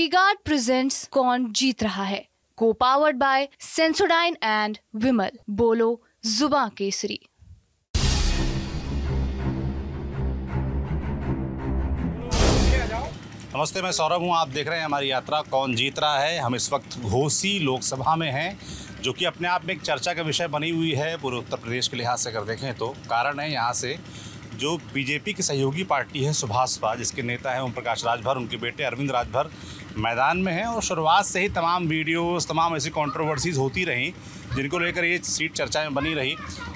Bodyguard presents कौन जीत रहा है, को पावर्ड बाय सेंसोडाइन एंड विमल। बोलो जुबां केसरी। नमस्ते, मैं सौरभ हूँ। आप देख रहे हैं हमारी यात्रा कौन जीत रहा है। हम इस वक्त घोसी लोकसभा में हैं, जो कि अपने आप में एक चर्चा का विषय बनी हुई है पूरे उत्तर प्रदेश के लिहाज से अगर देखें तो। कारण है यहाँ से जो बीजेपी की सहयोगी पार्टी है सुभाषपा, जिसके नेता हैं ओम प्रकाश राजभर, उनके बेटे अरविंद राजभर मैदान में हैं। और शुरुआत से ही तमाम वीडियोस, तमाम ऐसी कंट्रोवर्सीज़ होती रहीं जिनको लेकर ये सीट चर्चा में बनी रही।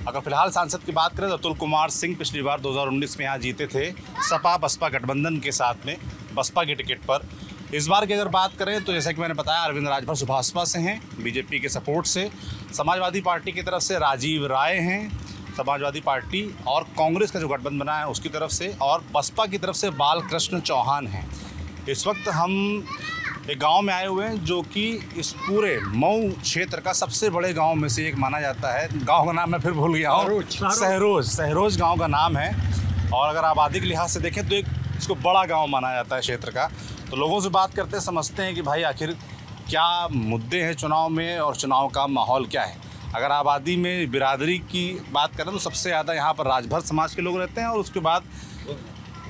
अगर फिलहाल सांसद की बात करें तो अतुल कुमार सिंह पिछली बार 2019 में यहाँ जीते थे सपा बसपा गठबंधन के साथ में, बसपा के टिकट पर। इस बार की अगर बात करें तो जैसा कि मैंने बताया, अरविंद राजभर सुभाषपा से हैं, बीजेपी के सपोर्ट से। समाजवादी पार्टी की तरफ से राजीव राय हैं, समाजवादी पार्टी और कांग्रेस का जो गठबंधन बना है उसकी तरफ से, और बसपा की तरफ से बालकृष्ण चौहान हैं। इस वक्त हम एक गांव में आए हुए हैं जो कि इस पूरे मऊ क्षेत्र का सबसे बड़े गांव में से एक माना जाता है। गांव का नाम मैं फिर भूल गया हूँ, सहरोज गांव का नाम है। और अगर आबादी के लिहाज से देखें तो एक इसको बड़ा गांव माना जाता है क्षेत्र का। तो लोगों से बात करते समझते हैं कि भाई आखिर क्या मुद्दे हैं चुनाव में और चुनाव का माहौल क्या है। अगर आबादी में बिरादरी की बात करें तो सबसे ज़्यादा यहाँ पर राजभर समाज के लोग रहते हैं और उसके बाद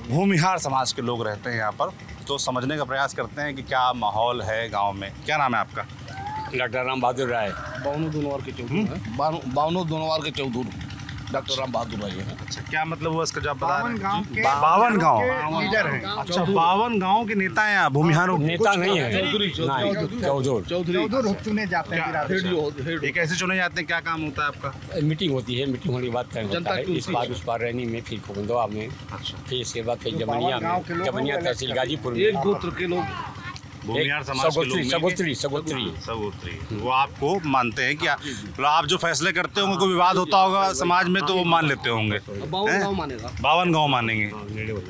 भूमिहार समाज के लोग रहते हैं यहाँ पर। तो समझने का प्रयास करते हैं कि क्या माहौल है गांव में। क्या नाम है आपका? डॉक्टर राम बहादुर राय। बावनों दोनों के चौधरी डॉक्टर राम बहादुर राय है। अच्छा, क्या मतलब हुआ इसका जवाब बता रहे हैं? 52 गाँव लीडर हैं। अच्छा, 52 गाँव के नेता हैं भूमिहारों। नेता नहीं है, चौधरी चुने जाते हैं। ये कैसे चुने जाते हैं, क्या काम होता है आपका? मीटिंग होती है, मीटिंग होने के बाद तय होता है। इस बार उस बार रैनी में, फिर खोगंदवा में, फिर इसके बाद फिर जमनिया में, जमनिया तहसील गाजीपुर में। एक गोत्र के लोग भूमिहार समाज के लोग सगोत्री वो आपको मानते हैं क्या? तो आप जो फैसले करते होंगे, कोई विवाद होता होगा समाज में तो वो मान लेते होंगे। 52 गाँव मानेगा, 52 गाँव मानेंगे।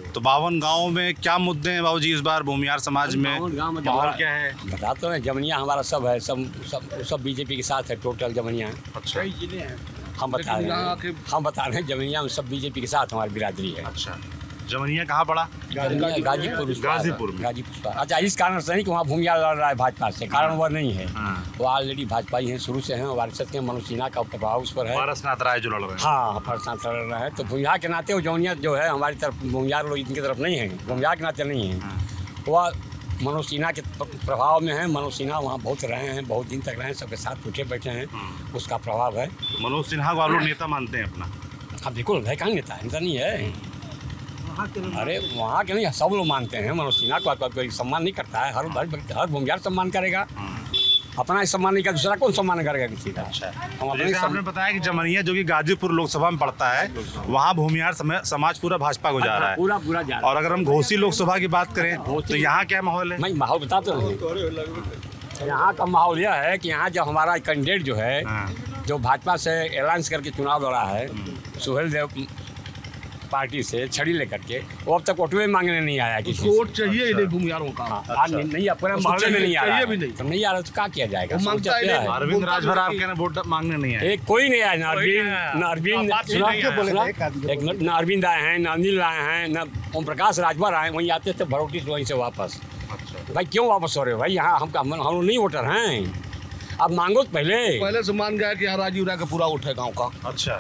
तो 52 गाँव में क्या मुद्दे हैं बाबूजी इस बार भूमिहार समाज में? माहौल क्या है बताते हैं। जमनिया हमारा सब है, सब बीजेपी के साथ है। टोटल जमनिया अच्छा हम बता रहे हैं जमनिया में सब बीजेपी के साथ हमारी बिरादरी है। अच्छा, जमनिया कहाँ पड़ा? गाजीपुर में। अच्छा, इस कारण से नहीं कि वहाँ भूमिहार लड़ रहा है भाजपा से, कारण वह नहीं है। वो ऑलरेडी भाजपा ही है, शुरू से हैं। वारिसत के मनोज सिन्हा का प्रभाव उस पर है। पारसनाथ राय जो लड़ रहे हैं। हाँ, पारसनाथ लड़ रहा है। तो भूमिहार के नाते वो जौनिया जो है हमारी तरफ, भूमिहार लोग इनकी तरफ नहीं है, भूमिहार के नाते नहीं है। वह मनोज सिन्हा के प्रभाव में है। मनोज सिन्हा वहाँ बहुत रहे हैं, बहुत दिन तक रहे हैं, सबके साथ उठे बैठे हैं, उसका प्रभाव है। मनोज सिन्हा को आप लोग नेता मानते हैं अपना? हाँ बिल्कुल है, कहाँ नेता है, नेता नहीं है। अरे वहाँ के नहीं, सब लोग मानते हैं। मनोज सिन्हा को कोई सम्मान नहीं करता है। हर भूमिहार सम्मान करेगा, अपना ही सम्मान नहीं करेगा, दूसरा कौन सम्मान करेगा किसी का? अच्छा, आपने बताया कि जमनिया जो कि गाजीपुर लोकसभा में पड़ता है, वहाँ भूमिहार समाज पूरा भाजपा को जा रहा है, पूरा जा रहा है। और अगर हम घोसी लोकसभा की बात करें तो यहाँ क्या माहौल है? मैं माहौल बताते हैं। यहाँ का माहौल यह है कि यहाँ जो हमारा कैंडिडेट जो है, जो भाजपा से अलायंस करके चुनाव लड़ा है, सुहेल देव पार्टी से छड़ी लेकर के, वो अब तक वोटवे मांगने नहीं आया। किसी वोट चाहिए ही नहीं भूमिहारों का। नहीं, पूरे मोहल्ले में नहीं आ रहा है। तो नहीं आ रहा तो क्या किया जाएगा? अरविंद राजभर आपके ना वोट मांगने नहीं आए? कोई नहीं आया। न अरविंद आए हैं, न अनिल आए हैं, न ओम प्रकाश राजभर आए। वहीं आते थे भरोटी से, वहीं से वापस। भाई क्यों वापस हो रहे हो भाई? यहाँ हम लोग नहीं वोटर हैं। अब मांगो तो पहले से मान गया कि राजीव राय का पूरा उठ है गाँव का। अच्छा,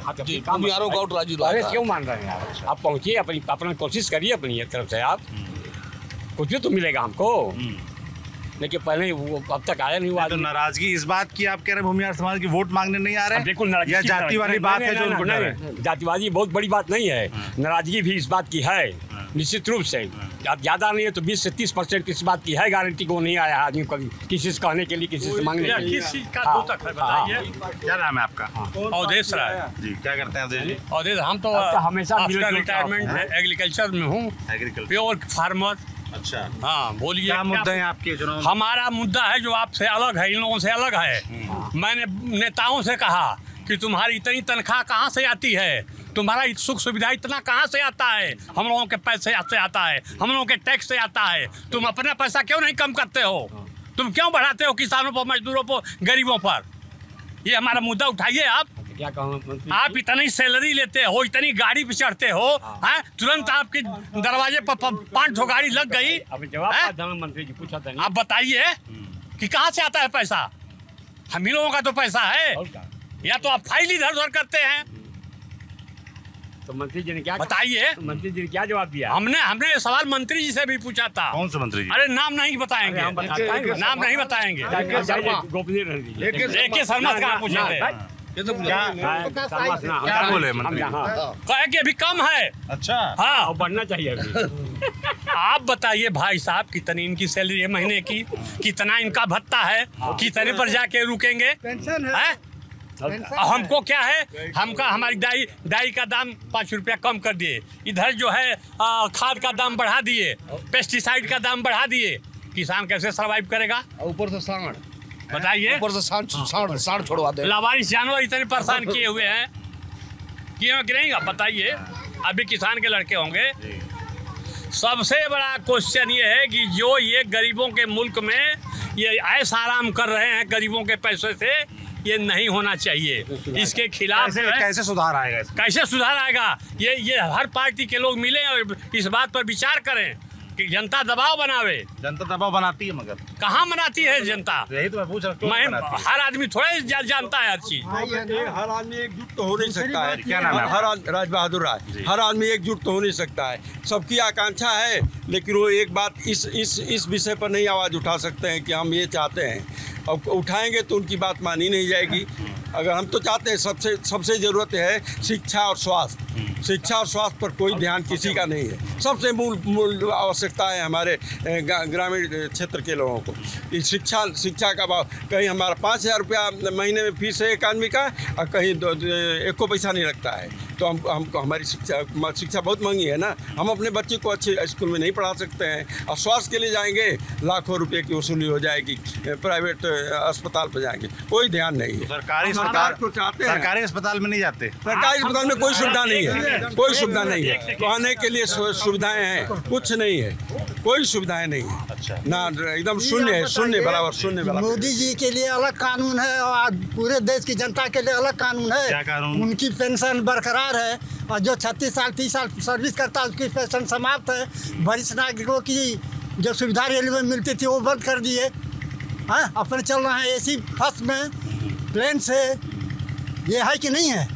भूमिहारों का उठ राजीव राय। क्यों मान रहे हैं यार? आप पहुँचिए, अपना कोशिश करिए अपनी एक तरफ से। आप कुछ भी तो मिलेगा हमको, लेकिन पहले वो अब तक आया नहीं हुआ। तो नाराजगी इस बात की आप कह रहे हैं भूमिहार समाज की वोट मांगने नहीं आ रहे हैं? बिल्कुल नाराजगी, या जाति वाली बात है जो उनको डर है? जातिवादी बहुत बड़ी बात नहीं है, नाराजगी भी इस बात की है निश्चित रूप से। अब ज़्यादा नहीं है तो 20 से 30% किस बात की है गारंटी को नहीं आया आदमी को किसी से कहने के लिए, किसी से मांगने के लिए। क्या नाम है आपका? अवधेश राय जी। क्या करते हैं अवधेश जी? अवधेश, हम तो हमेशा रिटायरमेंट एग्रीकल्चर में हूँ, प्योर फार्मर। अच्छा, हाँ बोलिए, क्या मुद्दा है आपके चुनाव? हमारा मुद्दा है जो आपसे अलग है, इन लोगों से अलग है। मैंने नेताओं से कहा कि तुम्हारी इतनी तनख्वाह कहाँ से आती है, तुम्हारा सुख सुविधा इतना कहाँ से आता है? हम लोगों के पैसे से आता है, हम लोगों के टैक्स से आता है। तुम अपना पैसा क्यों नहीं कम करते हो? तुम क्यों बढ़ाते हो किसानों पर, मजदूरों पर, गरीबों पर? ये हमारा मुद्दा उठाइए आप। क्या कहूँ मंत्री, आप इतनी सैलरी लेते हो, इतनी गाड़ी पे चढ़ते हो, हैं? तुरंत आपके दरवाजे पर 5 गाड़ी लग गई। अब जवाब हैं? था मंत्री जी, पूछा था आप बताइए कि कहाँ से आता है पैसा? हम ही लोगों का तो पैसा है, और क्या? या तो आप फाइल इधर उधर करते हैं। तो मंत्री जी ने क्या बताइए। मंत्री जी ने क्या जवाब दिया? हमने ये सवाल मंत्री जी से भी पूछा था। कौन से मंत्री जी? अरे नाम नहीं बताएंगे, हम बताते हैं। नाम नहीं बताएंगे। गोपनीय रहने दीजिए। एक शर्मा का पूछे थे, ये तो क्या बोले मंत्री? कहे कि अभी कम है। अच्छा, हाँ, और बढ़ना चाहिए अभी। आप बताइए भाई साहब, कितनी इनकी सैलरी है महीने की, कितना इनका भत्ता है, कितने पर जाके रुकेंगे? हैं? हमको क्या है, हमका हमारी डाई का दाम 5 रुपया कम कर दिए, इधर जो है खाद का दाम बढ़ा दिए, पेस्टिसाइड का दाम बढ़ा दिए, किसान कैसे सर्वाइव करेगा? ऊपर से सांड, बताइए। ऊपर से सांड छोड़वा दे। लावारिस जानवर इतने परेशान किए हुए हैं, क्यों कि नहीं? आप बताइए, अभी किसान के लड़के होंगे। सबसे बड़ा क्वेश्चन ये है कि जो ये गरीबों के मुल्क में ये ऐश आराम कर रहे हैं गरीबों के पैसे से, ये नहीं होना चाहिए। इसके खिलाफ कैसे सुधार आएगा? कैसे सुधार आएगा? ये हर पार्टी के लोग मिलें और इस बात पर विचार करें कि जनता दबाव बनावे। जनता दबाव बनाती है, मगर कहाँ बनाती है जनता? यही तो मैं पूछ रहा हूँ, मैं हर आदमी थोड़े जानता है हर चीज। हर आदमी एकजुट तो हो नहीं सकता है। क्या नाम है? राज बहादुर राय। हर आदमी एकजुट तो हो नहीं सकता है। सबकी आकांक्षा है, लेकिन वो एक बात इस विषय पर नहीं आवाज़ उठा सकते हैं कि हम ये चाहते हैं। अब उठाएंगे तो उनकी बात मानी नहीं जाएगी। अगर हम तो चाहते हैं, सबसे ज़रूरत है शिक्षा और स्वास्थ्य। शिक्षा और स्वास्थ्य पर कोई ध्यान किसी का नहीं है। सबसे मूल आवश्यकता है हमारे ग्रामीण क्षेत्र के लोगों को। इस शिक्षा का भाव, कहीं हमारा 5,000 रुपया महीने में फीस है एक आदमी का, और कहीं 1 को पैसा नहीं लगता है। तो हमको हमारी शिक्षा बहुत महंगी है ना। हम अपने बच्चे को अच्छे स्कूल में नहीं पढ़ा सकते हैं। और स्वास्थ्य के लिए जाएंगे, लाखों रुपए की वसूली हो जाएगी। प्राइवेट अस्पताल पर जाएंगे, कोई ध्यान नहीं है। सरकारी अस्पताल में नहीं जाते। सरकारी अस्पताल में कोई सुविधा नहीं है, कोई सुविधा नहीं है। तो आने के लिए सुविधाएं हैं, कुछ नहीं है, कोई सुविधाएं नहीं है। अच्छा, ना, एकदम शून्य है, शून्य बराबर शून्य बराबर। मोदी जी के लिए अलग कानून है और पूरे देश की जनता के लिए अलग कानून है। क्या कानून? उनकी पेंशन बरकरार है, और जो 36 साल 30 साल सर्विस करता है उसकी पेंशन समाप्त है। वरिष्ठ नागरिकों की जो सुविधा रेलवे में मिलती थी वो बंद कर दिए। हाँ, अपने चल रहे हैं एसी फर्स्ट में, प्लेन से। ये है कि नहीं है?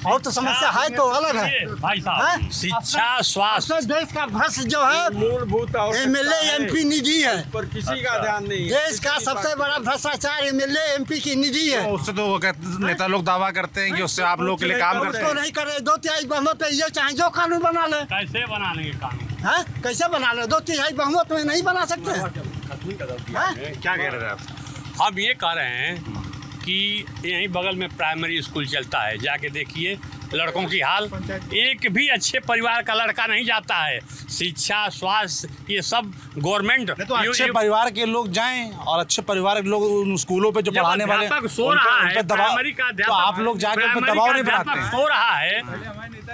और तो समस्या है तो अलग है भाई साहब। शिक्षा, स्वास्थ्य, देश का भ्रष्ट जो है मूलभूत MLA MP निधि है। पर किसी का ध्यान नहीं है। देश का सबसे बड़ा भ्रष्टाचार MLA MP की निधि है। उससे तो वो नेता लोग दावा करते हैं कि उससे आप लोगों के लिए काम करते उसको हैं। नहीं करे, 2/3 बहुमत पे ये चाहे जो कानून बना ले। कैसे बना लेंगे कानून? हैं? कैसे बना ले? 2/3 बहुमत में नहीं बना सकते। क्या कह रहे थे आप? हम ये कह रहे हैं कि यहीं बगल में प्राइमरी स्कूल चलता है, जाके देखिए लड़कों की हाल। एक भी अच्छे परिवार का लड़का नहीं जाता है। शिक्षा, स्वास्थ्य, ये सब गवर्नमेंट। तो अच्छे परिवार के लोग जाएं, और अच्छे परिवार के लोग उन स्कूलों पे जो पढ़ाने वाले सो रहा है, उन पे दबाव, प्राइमरी का तो आप लोग जाके उन पे दबाव नहीं बनाते हैं। सो रहा है।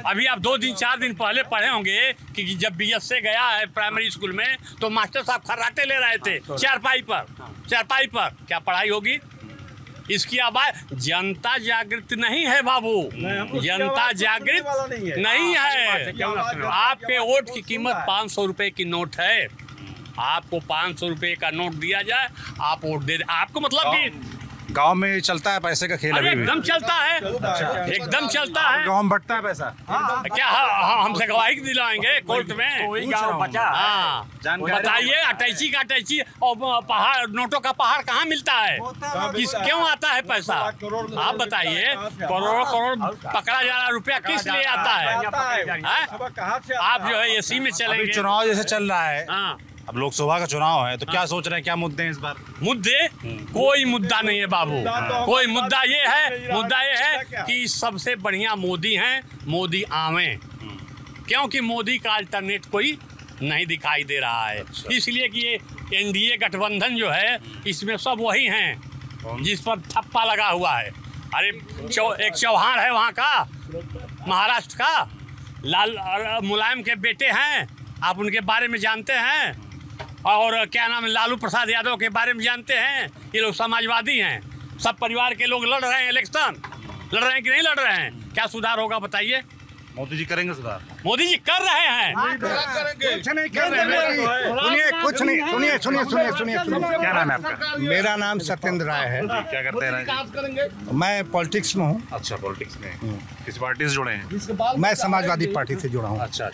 अभी आप 2 दिन 4 दिन पहले पढ़े होंगे कि जब BS से गया है प्राइमरी स्कूल में, तो मास्टर साहब खर्राटे ले रहे थे चारपाई पर। क्या पढ़ाई होगी? इसकी आवाज जनता जागृत नहीं है बाबू, जनता जागृत नहीं है। आपके वोट की कीमत 500 रुपए की नोट है। आपको 500 रुपए का नोट दिया जाए, आप वोट दे। आपको मतलब कि गांव में चलता है पैसे का खेल? अभी भी एकदम चलता है, एकदम चलता है। गांव में बटता है पैसा? क्या हमसे गवाही दिलाएंगे कोर्ट में? हाँ, बताइए। अटैची का अटैची और पहाड़, नोटों का पहाड़ कहाँ मिलता है? क्यों आता है पैसा? आप बताइए। करोड़ पकड़ा जा रहा, रुपया किस लिए आता है? आप जो है AC में चलेंगे। चुनाव जैसे चल रहा है, हाँ, अब लोकसभा का चुनाव है, तो क्या सोच रहे हैं, क्या मुद्दे हैं इस बार? मुद्दे? कोई मुद्दा नहीं है बाबू, कोई मुद्दा ये है कि सबसे बढ़िया मोदी हैं, मोदी आवें। क्योंकि मोदी का अल्टरनेट कोई नहीं दिखाई दे रहा है। इसलिए कि ये NDA गठबंधन जो है, इसमें सब वही हैं जिस पर ठप्पा लगा हुआ है। अरे एक चौहान है वहाँ का, महाराष्ट्र का, मुलायम के बेटे हैं, आप उनके बारे में जानते हैं। और क्या नाम है, लालू प्रसाद यादव के बारे में जानते हैं। ये लोग समाजवादी हैं। सब परिवार के लोग लड़ रहे हैं इलेक्शन। लड़ रहे हैं कि नहीं लड़ रहे हैं? क्या सुधार होगा बताइए? मोदी जी करेंगे सुधार? मोदी जी कर रहे हैं। कुछ नहीं कर रहे हैं, कुछ नहीं। सुनिए। क्या नाम है आपका? मेरा नाम सत्येंद्र राय है। क्या करते हैं राज? मैं पॉलिटिक्स में हूँ। अच्छा, पॉलिटिक्स में किस पार्टी से जुड़े हैं? मैं समाजवादी पार्टी से जुड़ा हूँ। अच्छा।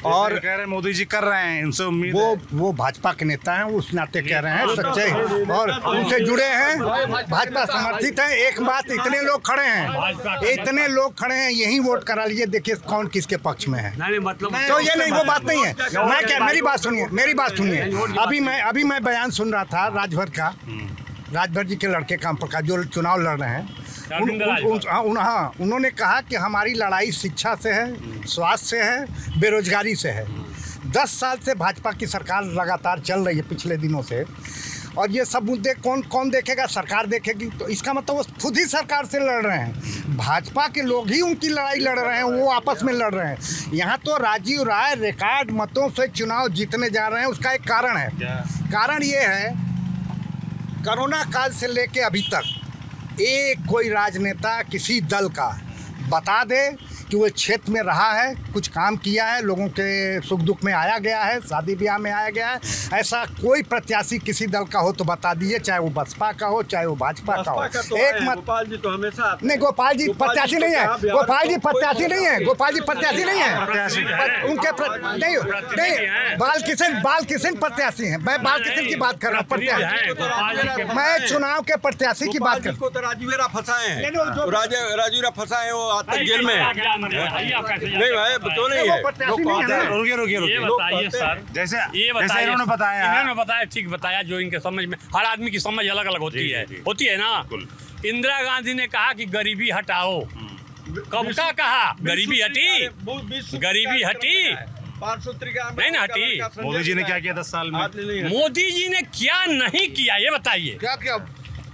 और कह रहे हैं मोदी जी कर रहे हैं, इनसे उम्मीद वो भाजपा के नेता हैं, उस नाते कह रहे हैं, सच्चे और उनसे जुड़े हैं, भाजपा समर्थित हैं। एक बात, इतने लोग खड़े हैं, यही वोट करा लीजिए, देखिए कौन किसके पक्ष में है। मतलब तो ये नहीं, वो बात नहीं है। मैं क्या, मेरी बात सुनिए। अभी मैं बयान सुन रहा था राजभर जी के लड़के काम प्रकाश जो चुनाव लड़ रहे हैं। उन्होंने कहा कि हमारी लड़ाई शिक्षा से है, स्वास्थ्य से है, बेरोजगारी से है। 10 साल से भाजपा की सरकार लगातार चल रही है पिछले दिनों से, और ये सब मुद्दे कौन देखेगा? सरकार देखेगी। तो इसका मतलब वो खुद ही सरकार से लड़ रहे हैं। भाजपा के लोग ही उनकी लड़ाई लड़ रहे हैं, वो आपस में लड़ रहे हैं। यहाँ तो राजीव राय रिकॉर्ड मतों से चुनाव जीतने जा रहे हैं। उसका एक कारण है। कारण ये है, कोरोना काल से लेके अभी तक एक कोई राजनेता किसी दल का बता दे कि वो क्षेत्र में रहा है, कुछ काम किया है, लोगों के सुख दुख में आया गया है, शादी ब्याह में आया गया है। ऐसा कोई प्रत्याशी किसी दल का हो तो बता दीजिए, चाहे वो बसपा का हो, चाहे वो भाजपा का हो। एक मत गोपाल जी तो हमेशा नहीं, गोपाल जी प्रत्याशी नहीं है। गोपाल जी प्रत्याशी नहीं है। उनके नहीं, बाल किशन प्रत्याशी हैं। मैं बाल किशन की बात कर रहा हूँ, प्रत्याशी। मैं चुनाव के प्रत्याशी की बात कर रहा हूँ। राजीवेरा फंसाए हैं, राजीवेरा फसाए हैं, वो आज तक जेल में है। नहीं भाई, तो नहीं है। रुकिए। ये बताइए सर, जैसे इन्होंने बताया, ठीक बताया। जो इनके समझ में, हर आदमी की समझ अलग अलग होती है ना। इंदिरा गांधी ने कहा कि गरीबी हटाओ। कब का कहा? गरीबी हटी? नहीं ना हटी। मोदी जी ने क्या किया 10 साल में? मोदी जी ने क्या नहीं किया ये बताइए। क्या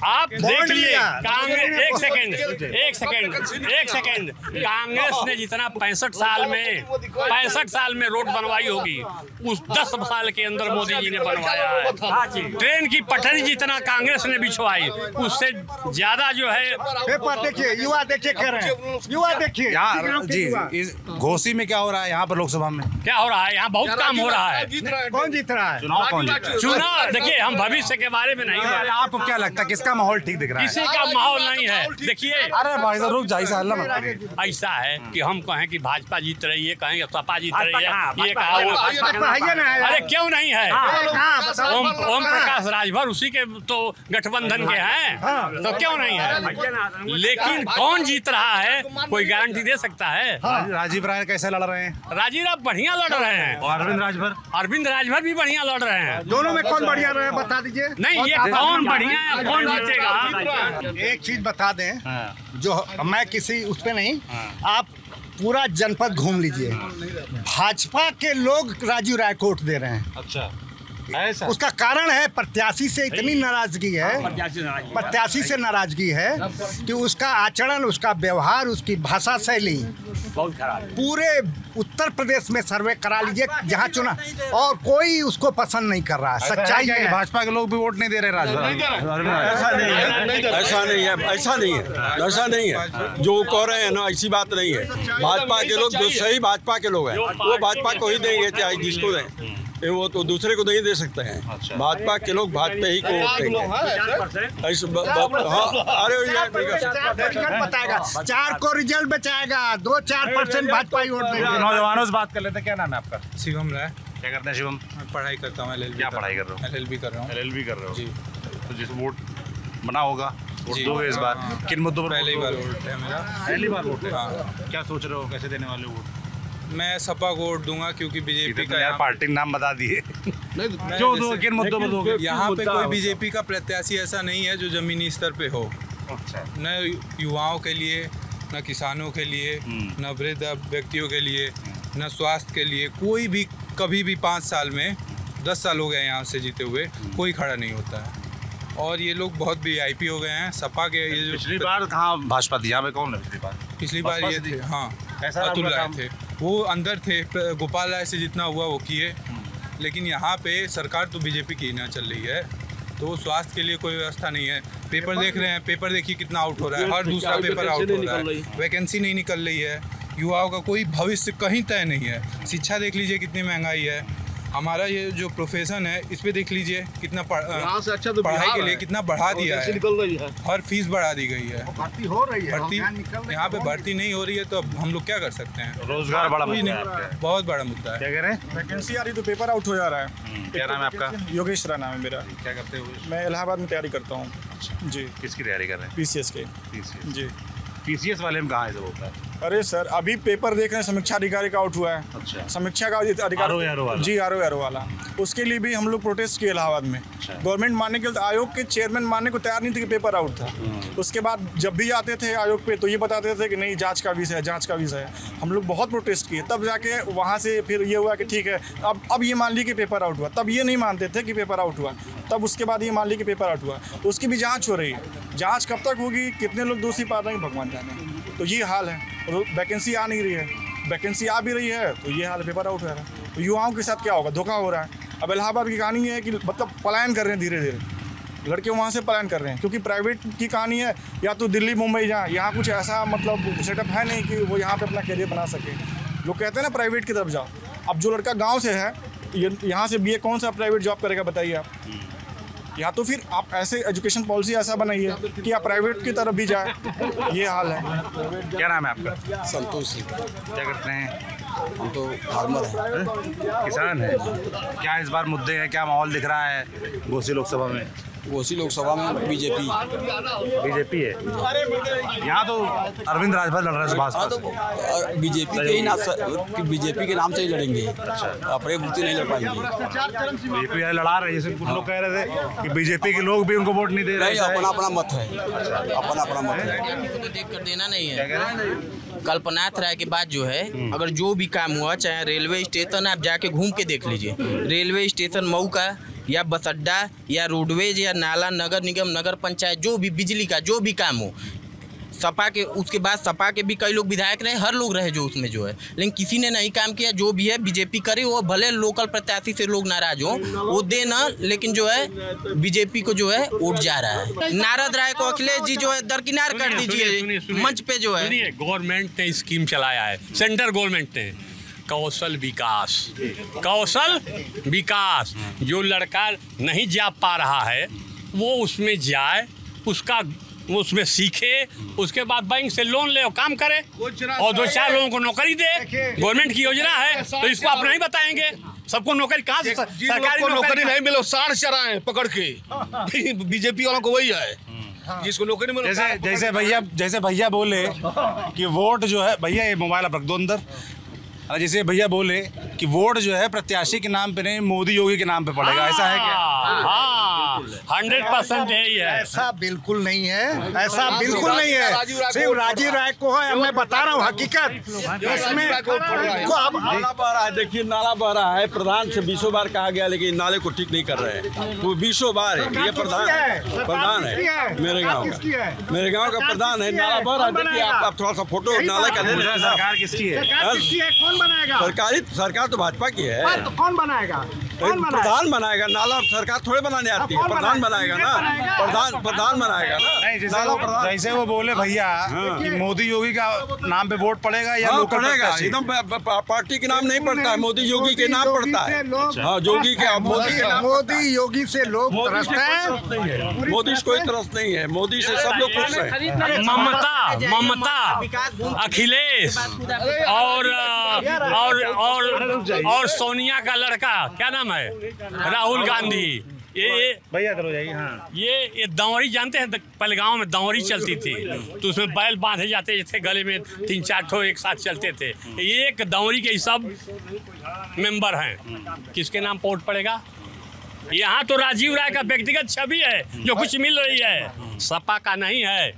आप देख लिए कांग्रेस, एक सेकंड, कांग्रेस ने जितना 65 साल में रोड बनवाई होगी, उस 10 साल के अंदर मोदी जी ने बनवाया है। ट्रेन की पटरी जितना कांग्रेस ने बिछवाई, उससे ज्यादा जो है। पेपर देखिए, युवा देखिए, कह रहे हैं युवा देखिए। जी, इस घोसी में क्या हो रहा है? यहाँ पर लोकसभा में क्या हो रहा है? यहाँ बहुत काम हो रहा है। कौन जीत रहा है? चुनाव कौन जीत रहा है? चुनाव देखिए, हम भविष्य के बारे में नहीं। आपको क्या लगता है किसका माहौल ठीक दिख रहा है? किसी का माहौल नहीं है। देखिए, अरे भाई साहब रुक जाइए, हल्ला मत करिए। ऐसा है कि हम कहें कि भाजपा जीत रही है, कहें सपा जीत रही है, ये कहा वो। अरे क्यों नहीं है? ओम प्रकाश राजभर उसी के तो गठबंधन के हैं, तो क्यों नहीं है? लेकिन कौन जीत रहा है कोई गारंटी दे सकता है? राजीव राय कैसे लड़ रहे हैं? राजीव राय बढ़िया लड़ रहे हैं, और अरविंद राजभर भी बढ़िया लड़ रहे हैं। दोनों में कौन बढ़िया रहे बता दीजिए। नहीं, ये कौन बढ़िया है, कौन जीतेगा? एक चीज बता दें, जो मैं किसी उस पे नहीं, आप पूरा जनपद घूम लीजिए, भाजपा के लोग राजीव राय को वोट दे रहे हैं। अच्छा, ऐसा? उसका कारण है प्रत्याशी से इतनी नाराजगी है कि उसका आचरण, उसका व्यवहार, उसकी भाषा शैली बहुत खराब है। पूरे उत्तर प्रदेश में सर्वे करा लीजिए जहाँ चुना, और कोई उसको पसंद नहीं कर रहा है। सच्चाई है, भाजपा के लोग भी वोट नहीं दे रहे ऐसा नहीं है। जो कह रहे हैं ना, ऐसी बात नहीं है। भाजपा के लोग जो सही भाजपा के लोग हैं, वो भाजपा को ही देंगे, चाहे जिसको दें। वो तो दूसरे को नहीं दे सकते हैं। भाजपा के लोग भाजपा ही को वोट देंगे। बताएगा 4 को रिजल्ट बचाएगा, 2-4% भाजपा ही वोट देंगे। नौजवानों से बात कर लेते हैं। क्या नाम है आपका? शिवम राय। क्या करते हैं शिवम? पढ़ाई करता हूँ, LLB। क्या पढ़ाई कर रहे हो? LLB कर रहा हूँ। LLB कर रहे हो जी। तो जिस वोट बना होगा, वोट दोगे इस बार? किन मुद्दों पर? पहली बार वोट है मेरा। पहली बार वोट है? हाँ। क्या सोच रहे हो, कैसे देने वाले वोट? मैं सपा को वोट दूंगा, क्योंकि बीजेपी का यार पार्टी नाम बता दिए। जो दो किन मुद्दों पर दोगे? यहाँ पे कोई बीजेपी का प्रत्याशी ऐसा नहीं है जो जमीनी स्तर पे हो। अच्छा। न युवाओं के लिए, न किसानों के लिए, न वृद्ध व्यक्तियों के लिए, न स्वास्थ्य के लिए। कोई भी कभी भी 5 साल में 10 साल हो गए यहाँ से जीते हुए, कोई खड़ा नहीं होता है। और ये लोग बहुत VIP हो गए हैं। सपा के ये जो पिछली बार कहाँ भाजपा थी? यहाँ पे कौन है पिछली बार ये थे, हाँ, अतुल राय थे। वो अंदर थे, गोपाल राय से जितना हुआ वो किए। लेकिन यहाँ पे सरकार तो बीजेपी की ना चल रही है। तो स्वास्थ्य के लिए कोई व्यवस्था नहीं है। पेपर देख रहे हैं, पेपर देखिए कितना आउट हो रहा है, हर दूसरा पेपर आउट हो रहा है, वैकेंसी नहीं निकल रही है, युवाओं का कोई भविष्य कहीं तय नहीं है। शिक्षा देख लीजिए कितनी महंगाई है, हमारा ये जो प्रोफेशन है इस पे देख लीजिए कितना पढ़ाई के लिए कितना बढ़ा दिया है, हर फीस बढ़ा दी गई है, भर्ती हो रही है, भर्ती यहाँ पे भर्ती नहीं हो रही है, तो अब हम लोग क्या कर सकते हैं। रोजगार बड़ा मुद्दा है आपका। बहुत बड़ा मुद्दा है। क्या कह रहे हैं? वैकेंसी आ रही तो पेपर आउट हो जा रहा है। क्या नाम है आपका? योगेश नाम है मेरा। क्या करते हो? मैं इलाहाबाद में तैयारी करता हूँ। जी। किसकी तैयारी कर रहे हैं? PCS के। जी। PCS वाले में कहाँ है सब होता है? अरे सर अभी पेपर देख रहे हैं, समीक्षा अधिकारी का आउट हुआ है। अच्छा। समीक्षा का अधिकारी वाला। जी आरो वाला, उसके लिए भी हम लोग प्रोटेस्ट किए इलाहाबाद में। गवर्नमेंट मानने के आयोग के चेयरमैन मानने को तैयार नहीं थे कि पेपर आउट था। उसके बाद जब भी आते थे आयोग पे तो ये बताते थे कि नहीं जांच का विषय है, जांच का विषय है। हम लोग बहुत प्रोटेस्ट किए, तब जाके वहाँ से फिर ये हुआ कि ठीक है अब ये मान ली कि पेपर आउट हुआ। तब ये नहीं मानते थे कि पेपर आउट हुआ, तब उसके बाद ये मान ली कि पेपर आउट हुआ। उसकी भी जाँच हो रही है। जाँच कब तक होगी, कितने लोग दोषी पा रहे हैं भगवान जाने। तो ये हाल है, वैकेंसी आ नहीं रही है, वैकेंसी आ भी रही है तो ये हाल, पेपर आउट हो रहा है। तो युवाओं के साथ क्या होगा, धोखा हो रहा है। अब इलाहाबाद की कहानी है कि मतलब पलायन कर रहे हैं, धीरे धीरे लड़के वहाँ से पलायन कर रहे हैं, क्योंकि प्राइवेट की कहानी है या तो दिल्ली मुंबई जाए, यहाँ कुछ ऐसा मतलब सेटअप है नहीं कि वो यहाँ पे अपना करियर बना सके। लोग कहते हैं ना प्राइवेट की तरफ जाओ। अब जो लड़का गाँव से है यहाँ से BA कौन सा प्राइवेट जॉब करेगा बताइए आप। या तो फिर आप ऐसे एजुकेशन पॉलिसी ऐसा बनाइए कि आप प्राइवेट की तरफ भी जाए। ये हाल है। क्या नाम है आपका? संतोष सिंह। क्या करते हैं? हम तो फार्मर हैं। किसान है। क्या इस बार मुद्दे हैं, क्या माहौल दिख रहा है घोसी लोकसभा में? घोसी लोकसभा में बीजेपी है। यहाँ तो अरविंद राजभर लड़ रहे हैं भाजपा तो बीजेपी के नाम से ही लड़ेंगे। अपने बूते नहीं लड़ पाएंगे। बीजेपी लड़ा रहे हैं, जैसे कुछ लोग कह रहे थे कि बीजेपी के लोग भी उनको वोट नहीं दे रहे हैं। अपना अपना मत है, अपना मत है। तो देख कर देना नहीं है। कल्पनाथ राय के बाद जो है अगर जो भी काम हुआ, चाहे रेलवे स्टेशन आप जाके घूम के देख लीजिए, रेलवे स्टेशन मऊ का या बस अड्डा या रोडवेज या नाला, नगर निगम, नगर पंचायत, जो भी बिजली का जो भी काम हो, सपा के, उसके बाद सपा के भी कई लोग विधायक रहे, हर लोग रहे जो उसमें जो है, लेकिन किसी ने नहीं काम किया। जो भी है बीजेपी करे, वो भले लोकल प्रत्याशी से लोग नाराज हो वो देना, लेकिन जो है बीजेपी को जो है वोट जा रहा है। नारद राय को अखिलेश जी जो है दरकिनार कर दीजिए मंच पे जो है। गवर्नमेंट ने स्कीम चलाया है, सेंट्रल गवर्नमेंट ने, कौशल विकास। कौशल विकास, जो लड़का नहीं जा पा रहा है वो उसमें जाए, उसमें सीखे, उसके बाद बैंक से लोन ले और काम करे और 2-4 लोगों को नौकरी दे। गवर्नमेंट की योजना है तो इसको आप नहीं बताएंगे। सबको नौकरी कहाँ से, सरकारी नौकरी नहीं मिले, साढ़ चराए पकड़ के बीजेपी वालों को वही है जिसको नौकरी मिले। जैसे भैया बोले कि वोट जो है, भैया ये मोबाइल आप रख दो अंदर। जैसे भैया बोले कि वोट जो है प्रत्याशी के नाम पे नहीं, मोदी योगी के नाम पे पड़ेगा, ऐसा है क्या? हाँ, 100% यही है। ऐसा बिल्कुल नहीं है, ऐसा बिल्कुल नहीं है। सिर्फ राजीव राय को है, मैं बता रहा हूँ हकीकत। इसमें नाला बह रहा है, देखिए नाला बह रहा है, प्रधान से 20 बार कहा गया लेकिन नाले को ठीक नहीं कर रहे हैं। वो 20 बार है, ये प्रधान है मेरे गाँव का प्रधान है। नाला बह रहा है, देखिए आप थोड़ा सा फोटो नाले का। सरकार किसकी है? बनाएगा? सरकार तो भाजपा की है। तो कौन बनाएगा? प्रधान बनाएगा। नाला सरकार थोड़े बनाने आती है, प्रधान बनाएगा ना, प्रधान बनाएगा ना। जैसे वो बोले भैया कि मोदी योगी का नाम पे वोट पड़ेगा या लोकल पड़ेगा, एकदम पार्टी के नाम नहीं पड़ता है, मोदी योगी के नाम पड़ता है। हाँ, योगी के मोदी योगी से लोग तरसते हैं, मोदी से कोई तरस नहीं है, मोदी से सब लोग खुश हैं। ममता, अखिलेश और सोनिया का लड़का क्या नाम है, राहुल गांधी, ये भैया करो जाइए। हाँ, ये दंवरी जानते हैं, पहले गांव में दंवरी चलती थी तो उसमें बैल बांधे जाते थे, गले में 3-4 ठो एक साथ चलते थे। ये एक दंवरी के सब मेंबर हैं, किसके नाम वोट पड़ेगा? यहाँ तो राजीव राय का व्यक्तिगत छवि है जो कुछ मिल रही है, सपा का नहीं है।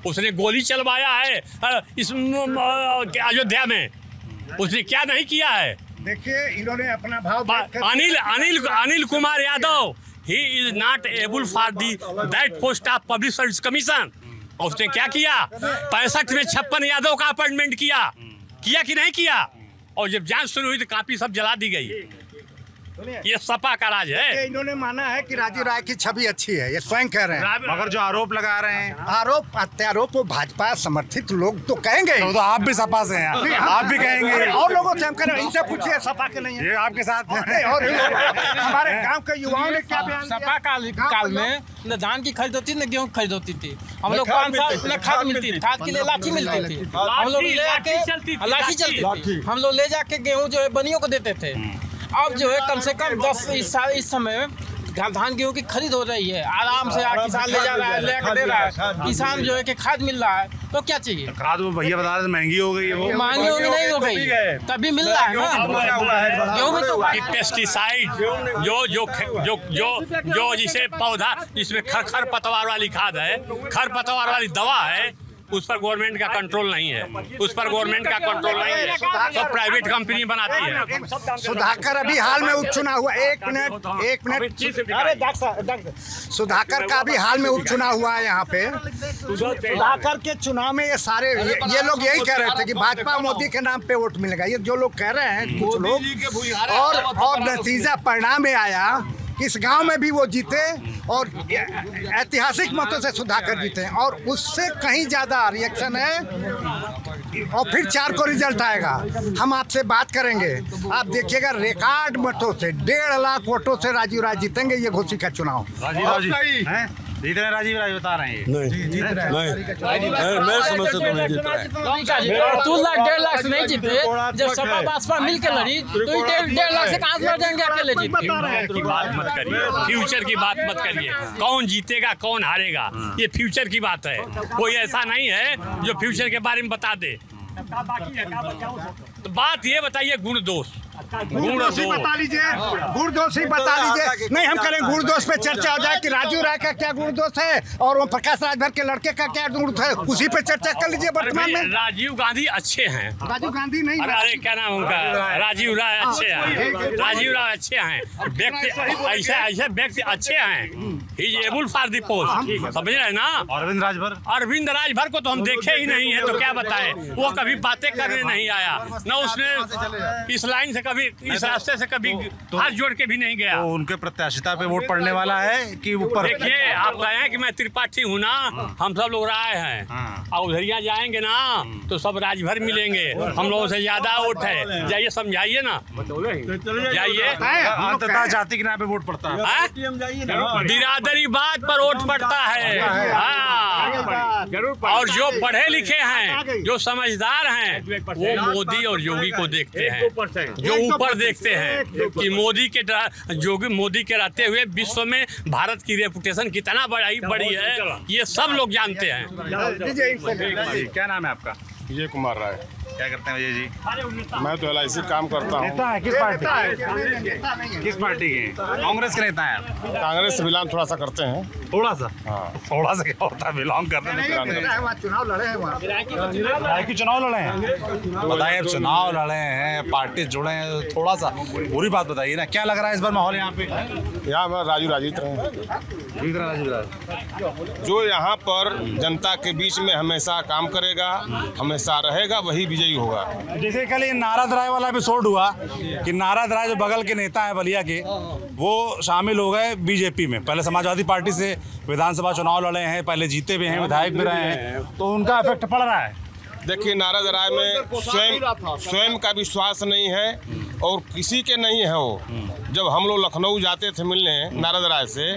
उसने गोली चलवाया है इस अयोध्या में, उसने क्या नहीं किया है? देखिए इन्होंने अपना भाव Anil Kumar Yadav, he is not able for that post of public service commission. उसने क्या किया? 65 में 56 यादव का अपॉइंटमेंट किया कि नहीं किया? और जब जांच शुरू हुई तो कापी सब जला दी गई। ये सपा का राज है। इन्होंने माना है कि राजीव राय की छवि अच्छी है, ये स्वयं कह रहे हैं। मगर जो आरोप लगा रहे हैं, आरोप प्रत्यारोप वो भाजपा समर्थित लोग तो कहेंगे। तो आप भी सपा से हैं, आप भी कहेंगे। और लोगों से हम कह रहे हैं, इनसे पूछिए सपा के नहीं है, ये आपके साथ और हमारे गांव के युवाओं ने क्या बयान दिया? सपा काल में न धान की खरीद होती न गेहूं की खरीद होती थी। हम लोग 5 साल न खाद मिलती थी, खाद के लिए लाठी मिलती थी, हम लोग ले जाके लाठी चलती थी, हम लोग ले जाके गेहूं जो है बनियों को देते थे। अब जो है कम से कम 10 इस समय धान गेहूं की खरीद हो रही है, आराम से किसान ले जा रहा है, लेकर दे रहा है, किसान जो है कि खाद मिल रहा है, तो क्या चाहिए? खाद वो भैया बता रहे महंगी हो गई है, वो महंगी होगी नहीं हो गई, तभी मिल रहा है ना। गेहूं में तो पेस्टिसाइड जो जिसे पौधा जिसमें खर पतवार वाली खाद है, खर पतवार वाली दवा है, उस पर गवर्नमेंट का कंट्रोल नहीं है, उस पर गवर्नमेंट का कंट्रोल नहीं है, तो प्राइवेट कंपनी बनाती है। सुधाकर अभी हाल में उपचुनाव हुआ, एक मिनट, अरे सुधाकर का भी हाल में उपचुनाव हुआ है यहाँ पे। सुधाकर के चुनाव में ये सारे ये लोग यही कह रहे थे कि भाजपा मोदी के नाम पे वोट मिलेगा, ये जो लोग कह रहे हैं कुछ लोग, और नतीजा परिणाम में आया इस गांव में भी वो जीते और ऐतिहासिक मतों से सुधाकर जीते हैं, और उससे कहीं ज़्यादा रिएक्शन है, और फिर 4 को रिजल्ट आएगा। हम आपसे बात करेंगे, आप देखिएगा रिकॉर्ड मतों से 1.5 लाख वोटों से राजीव राय जीतेंगे ये घोसी का चुनाव। जीत रहे राजीव राय बता रहे हैं, नहीं जीत रहे हैं, मैं समझ से नहीं जीत रहा है। 2 लाख 1.5 लाख से नहीं जीते, जब सपा बसपा मिल के लड़ी तो 1.5 लाख से कहाँ लड़ जाएंगे अकेले जीत? की बात मत करिए, फ्यूचर की बात मत करिए, कौन जीतेगा कौन हारेगा ये फ्यूचर की बात है, कोई ऐसा नहीं है जो फ्यूचर के बारे में बता दे। तो बात ये बताइए गुण दोष बता लीजिए, गुण दोष ही बता लीजिए। नहीं हम करें गुण दोष पे चर्चा हो जाए कि राजीव राय का क्या गुण दोष है और वो प्रकाश राजभर के लड़के का क्या गुण दोष है, उसी पे चर्चा कर लीजिए। वर्तमान में राजीव गांधी अच्छे हैं, राजीव गांधी नहीं, अरे क्या नाम उनका, राजीव राय अच्छे हैं, राजीव राय अच्छे हैं, व्यक्ति ऐसे व्यक्ति अच्छे हैं, he is able for the post, समझ रहे ना। अरविंद राजभर को तो हम देखे ही नहीं है, तो क्या बताएं, वो कभी बातें करने नहीं आया, न उसने इस लाइन से कभी इस रास्ते से कभी हाथ जोड़ के भी नहीं गया। तो उनके प्रत्याशिता पे वोट पड़ने वाला है कि ऊपर? देखिए आप कहे हैं कि मैं त्रिपाठी हूँ ना, हम सब लोग राय हैं, और उधरिया जाएंगे ना तो सब राजभर मिलेंगे, हम लोगों से ज्यादा वोट है, जाइए समझाइए ना, जाइए। अंततः जाति के नाम पे वोट पड़ता है, बिरादरी बात पर वोट पड़ता है। और जो पढ़े लिखे हैं, जो समझदार हैं, वो मोदी और योगी को देखते हैं, जो ऊपर देखते हैं कि मोदी के रहते हुए विश्व में भारत की रेपुटेशन कितना बड़ी है, ये सब लोग जानते हैं। क्या नाम है आपका? विजय कुमार राय। क्या करते हैं विजय जी? मैं तो LIC काम करता हूँ। नेता है किस पार्टी? किस पार्टी के? कांग्रेस के नेता हैं आप? कांग्रेस से बिलोंग थोड़ा सा करते हैं। थोड़ा सा? हाँ। थोड़ा सा क्या होता है बिलोंग करते हैं? चुनाव लड़े हैं वहाँ, चुनाव लड़े हैं, बताइए चुनाव लड़े हैं, पार्टी जुड़े हैं, थोड़ा सा पूरी बात बताइए ना, क्या लग रहा है इस बार माहौल यहाँ पे? यहाँ राजीव राय जीत रहे हैं। जो यहाँ पर जनता के बीच में हमेशा काम करेगा, हमेशा रहेगा, वही विजयी होगा। जैसे कल ये नारद राय वाला एपिसोड हुआ कि नारद राय जो बगल के नेता है बलिया के, वो शामिल हो गए बीजेपी में, पहले समाजवादी पार्टी से विधानसभा चुनाव लड़े हैं, पहले जीते भी हैं, विधायक भी रहे हैं, तो उनका इफेक्ट पड़ रहा है। देखिए नारद राय में स्वयं का विश्वास नहीं है और किसी के नहीं है। वो जब हम लोग लखनऊ जाते थे मिलने नारद राय से,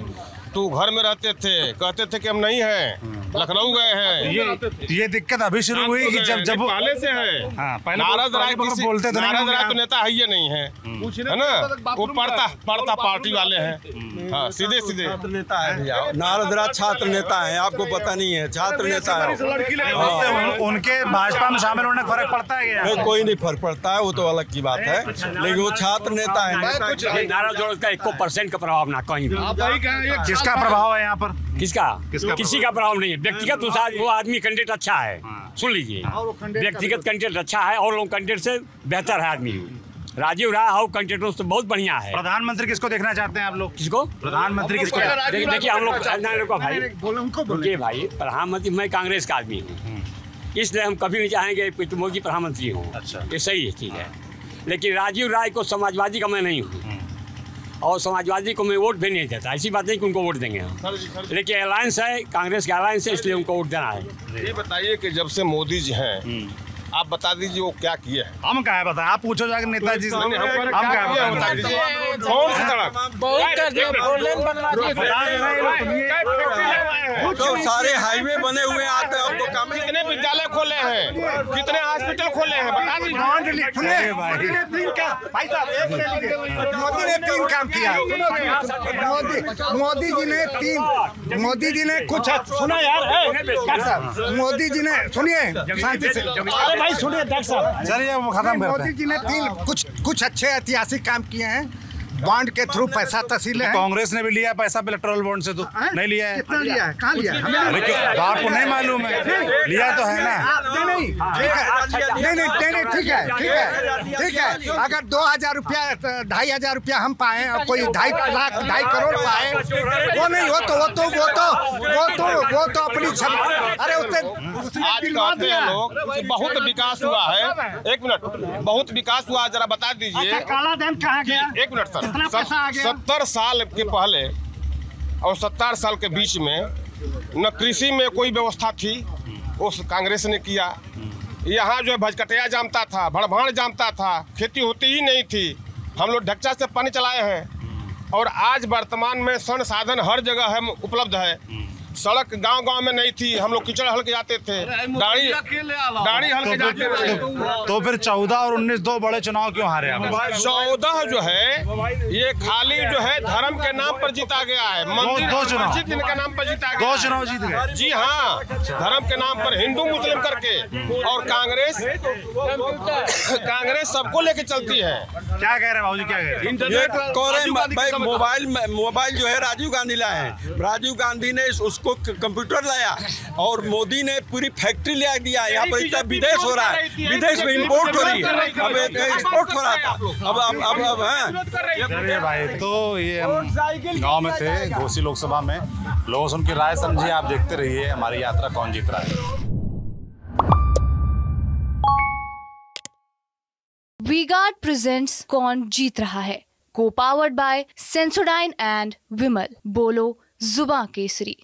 तो घर में रहते थे, कहते थे कि हम नहीं हैं, लखनऊ गए हैं। ये दिक्कत अभी शुरू हुई कि जब पहले से है। हाँ, नारद राय बोलते थे, नारद राय तो नेता है ही नहीं है, है ना, वो पढ़ता पार्टी वाले हैं। हाँ, सीधे नेता है भैया। नारद राय छात्र नेता है, आपको पता नहीं है, छात्र नेता है। उनके भाजपा में शामिल होने फर्क पड़ता है क्या? कोई नहीं फर्क पड़ता है, वो तो अलग की बात है, लेकिन वो छात्र नेता है। नारद का 1% का प्रभाव ना कहीं। किसका प्रभाव है यहाँ पर? किसका? किसी का प्रभाव नहीं है। व्यक्तिगत वो आदमी कैंडिडेट अच्छा है, सुन लीजिए, व्यक्तिगत कैंडिडेट अच्छा है और लोग कैंडिडेट से बेहतर है आदमी। राजीव राय और कैंडिडेटों से बहुत बढ़िया है। प्रधानमंत्री किसको देखना चाहते हैं आप लोग? किसको? प्रधानमंत्री किसको? देखिए हम लोग भाई प्रधानमंत्री, मैं कांग्रेस का आदमी हूँ, इसलिए हम कभी नहीं चाहेंगे कि मोदी प्रधानमंत्री हो। अच्छा, ये सही है, ठीक है, लेकिन राजीव राय को समाजवादी का मैं नहीं हूँ, और समाजवादी को मैं वोट भी नहीं देता। ऐसी बात नहीं कि उनको वोट देंगे हम, लेकिन अलायंस है, कांग्रेस के अलायंस है, इसलिए उनको वोट देना है। ये बताइए कि जब से मोदी जी हैं, आप बता दीजिए वो क्या किए हैं। हम क्या है बताएं, आप पूछो जाकर नेताजी से, हम क्या बता दीजिए। कौन सी सड़क? तो सारे हाईवे बने हुए हैं, आते आपको काम। कितने विद्यालय खोले हैं, कितने हॉस्पिटल खोले हैं, बता दीजिए। मोदी ने 3 काम किया। मोदी जी ने कुछ सुना यार, मोदी जी ने सुनिए शांति से, भाई सुनिए डॉक्टर साहब, चलिए वो खत्म करते हैं। मोदी जी ने कुछ अच्छे ऐतिहासिक काम किए हैं। बॉन्ड के थ्रू पैसा तहसील है। कांग्रेस ने भी लिया पैसा इलेक्टोरल बॉन्ड से, तो नहीं लिया है। कितना लिया है, कहाँ लिया है? तो आपको नहीं मालूम है, लिया तो है ना। नहीं ठीक है। अगर 2000 रुपया 2500 रुपया हम पाए और कोई 2.5 करोड़ पाए, वो नहीं, वो तो अपनी अरे उससे आज कहते हैं लोग कि बहुत विकास हुआ है। एक मिनट, बहुत विकास हुआ, जरा बता दीजिए। काला धन कहाँ गया? एक मिनट सर, 70 साल के पहले और 70 साल के बीच में न कृषि में कोई व्यवस्था थी, उस कांग्रेस ने किया। यहाँ जो है भजकटिया जमता था, भड़भाड़ जमता था, खेती होती ही नहीं थी। हम लोग ढक्चा से पानी चलाए हैं और आज वर्तमान में संसाधन हर जगह है, उपलब्ध है। सड़क गांव-गांव में नहीं थी, हम लोग कीचड़ हल के जाते थे, गाड़ी हल के जाते थे। तो फिर 14 और 19 दो बड़े चुनाव क्यों हारे आप? 14 जो है ये खाली जो है धर्म के नाम पर जीता गया है। मंदिर मस्जिद के नाम पर जीता गया। 2 चुनाव जीत गए। जी हाँ, धर्म के नाम पर हिंदू मुस्लिम करके। और कांग्रेस सबको लेके चलती है। क्या कह रहे हैं बाबूजी, क्या कह रहे हैं? मोबाइल जो है राजीव गांधी लाए हैं। राजीव गांधी ने उसको कंप्यूटर लाया और मोदी ने पूरी फैक्ट्री ले दिया। यहाँ पर इतना विदेश हो रहा है, विदेश में इंपोर्ट हो रही है, अब एक्सपोर्ट हो रहा था, अब है भाई। तो ये हम गाँव में थे, घोसी लोकसभा में, लोगों से उनकी राय समझिए। आप देखते रहिए हमारी यात्रा कौन जीत रहा है। वी-गार्ड प्रेजेंट्स कौन जीत रहा है, को पावर्ड बाय सेंसोडाइन एंड विमल। बोलो जुबां केसरी।